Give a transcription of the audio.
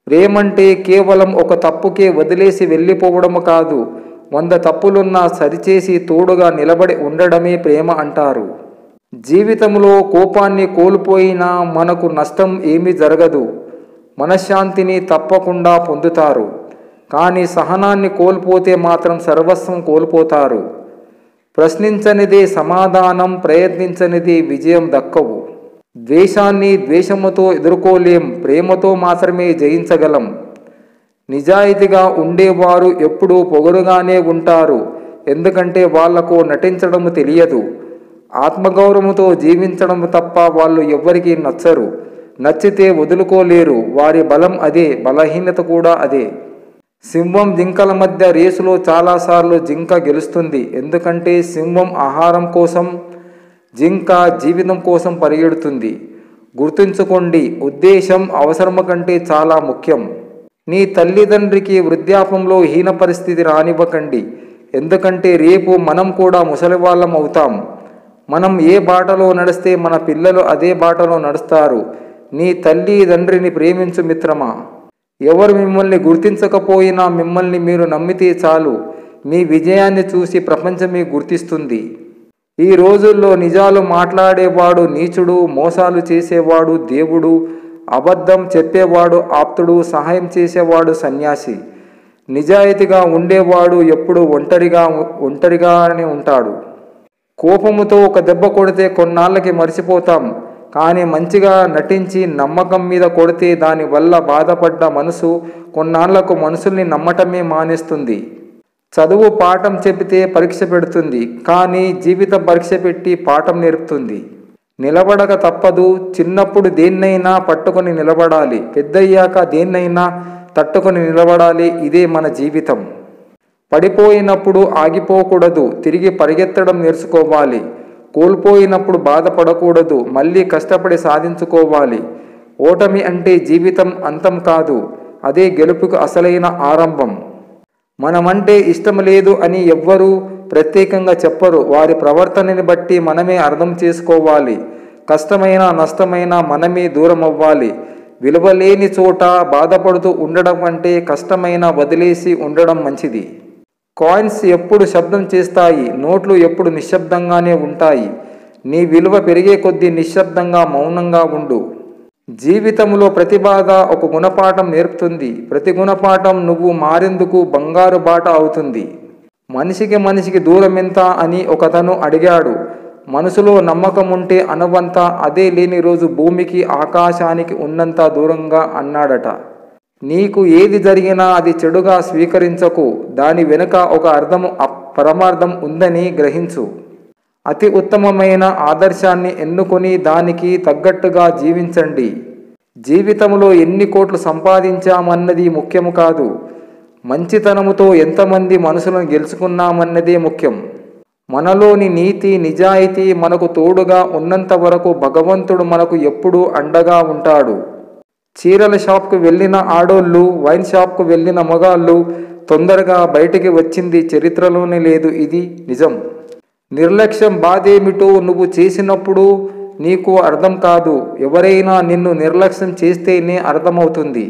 ప్రేమంటే కేవలం ఒక తప్పుకే వదిలేసి వెళ్ళిపోవడం కాదు, 100 తప్పులున్నా సరిచేసి తోడుగా నిలబడి ఉండడమే ప్రేమ అంటారు. జీవితంలో కోపాన్ని కోల్పోయినా మనకు నష్టం ఏమీ జరగదు, మనశ్శాంతిని తప్పకుండా పొందుతారు. కానీ సహనాన్ని కోల్పోతే మాత్రం సర్వస్వం కోల్పోతారు. ప్రశ్నించనిదే సమాధానం, ప్రయత్నించనిదే విజయం దక్కవు. ద్వేషాన్ని ద్వేషముతో ఎదుర్కోలేం, ప్రేమతో మాత్రమే జయించగలం. నిజాయితీగా ఉండేవారు ఎప్పుడూ పొగరుగానే ఉంటారు, ఎందుకంటే వాళ్లకు నటించడం తెలియదు. ఆత్మగౌరవంతో జీవించడం తప్ప వాళ్ళు ఎవ్వరికీ నచ్చరు. నచ్చితే వదులుకోలేరు. వారి బలం అదే, బలహీనత కూడా అదే. సింహం జింకల మధ్య రేసులో చాలాసార్లు జింక గెలుస్తుంది, ఎందుకంటే సింహం ఆహారం కోసం, జింక జీవితం కోసం పరిగెడుతుంది. గుర్తుంచుకోండి, ఉద్దేశం అవసరం కంటే చాలా ముఖ్యం. నీ తల్లిదండ్రికి వృద్ధాప్యంలో హీన పరిస్థితి రానివ్వకండి, ఎందుకంటే రేపు మనం కూడా ముసలివాళ్ళం అవుతాం. మనం ఏ బాటలో నడిస్తే మన పిల్లలు అదే బాటలో నడుస్తారు. నీ తల్లిదండ్రిని ప్రేమించు మిత్రమా. ఎవరు మిమ్మల్ని గుర్తించకపోయినా మిమ్మల్ని మీరు నమ్మితే చాలు, మీ విజయాన్ని చూసి ప్రపంచమే గుర్తిస్తుంది. ఈ రోజుల్లో నిజాలు మాట్లాడేవాడు నీచుడు, మోసాలు చేసేవాడు దేవుడు, అబద్ధం చెప్పేవాడు ఆప్తుడు, సహాయం చేసేవాడు సన్యాసి. నిజాయితీగా ఉండేవాడు ఎప్పుడు ఒంటరిగానే ఉంటాడు. కోపముతో ఒక దెబ్బ కొడితే కొన్నాళ్ళకి మర్చిపోతాం, కానీ మంచిగా నటించి నమ్మకం మీద కొడితే దానివల్ల బాధపడ్డ మనసు కొన్నాళ్లకు మనుషుల్ని నమ్మటమే మానేస్తుంది. చదువు పాఠం చెబితే పరీక్ష పెడుతుంది, కానీ జీవిత పరీక్ష పెట్టి పాఠం నేర్పుతుంది. నిలబడక తప్పదు. చిన్నప్పుడు దేన్నైనా పట్టుకొని నిలబడాలి, పెద్దయ్యాక దేన్నైనా తట్టుకొని నిలబడాలి. ఇదే మన జీవితం. పడిపోయినప్పుడు ఆగిపోకూడదు, తిరిగి పరిగెత్తడం నేర్చుకోవాలి. కోల్పోయినప్పుడు బాధపడకూడదు, మళ్ళీ కష్టపడి సాధించుకోవాలి. ఓటమి అంటే జీవితం అంతం కాదు, అదే గెలుపుకు అసలైన ఆరంభం. మనమంటే ఇష్టం లేదు అని ఎవ్వరూ ప్రత్యేకంగా చెప్పరు, వారి ప్రవర్తనని బట్టి మనమే అర్థం చేసుకోవాలి. కష్టమైన నష్టమైన మనమే దూరం అవ్వాలి. విలువలేని చోట బాధపడుతూ ఉండడం కంటే కష్టమైన వదిలేసి ఉండడం మంచిది. కాయిన్స్ ఎప్పుడు శబ్దం చేస్తాయి, నోట్లు ఎప్పుడు నిశ్శబ్దంగానే ఉంటాయి. నీ విలువ పెరిగే కొద్దీ నిశ్శబ్దంగా మౌనంగా ఉండు. జీవితంలో ప్రతి బాధ ఒక గుణపాఠం నేర్పుతుంది. ప్రతి గుణపాఠం నువ్వు మారేందుకు బంగారు బాట అవుతుంది. మనిషికి దూరం ఎంత అని ఒకతను అడిగాడు. మనసులో నమ్మకం ఉంటే అనువంత, అదే లేని రోజు భూమికి ఆకాశానికి ఉన్నంత దూరంగా అన్నాడట. నీకు ఏది జరిగినా అది చెడుగా స్వీకరించకు, దాని వెనుక ఒక పరమార్థం ఉందని గ్రహించు. అతి ఉత్తమమైన ఆదర్శాన్ని ఎన్నుకొని దానికి తగ్గట్టుగా జీవించండి. జీవితంలో ఎన్ని కోట్లు సంపాదించామన్నది ముఖ్యము కాదు, మంచితనముతో ఎంతమంది మనసులను గెలుచుకున్నామన్నదే ముఖ్యం. మనలోని నీతి నిజాయితీ మనకు తోడుగా ఉన్నంత వరకు భగవంతుడు మనకు ఎప్పుడూ అండగా ఉంటాడు. చీరల షాప్కు వెళ్ళిన ఆడోళ్ళు, వైన్ షాప్కు వెళ్ళిన మగాళ్ళు తొందరగా బయటికి వచ్చింది చరిత్రలోనే లేదు. ఇది నిజం. నిర్లక్ష్యం బాధేమిటో నువ్వు చేసినప్పుడు నీకు అర్థం కాదు, ఎవరైనా నిన్ను నిర్లక్ష్యం చేస్తేనే అర్థమవుతుంది.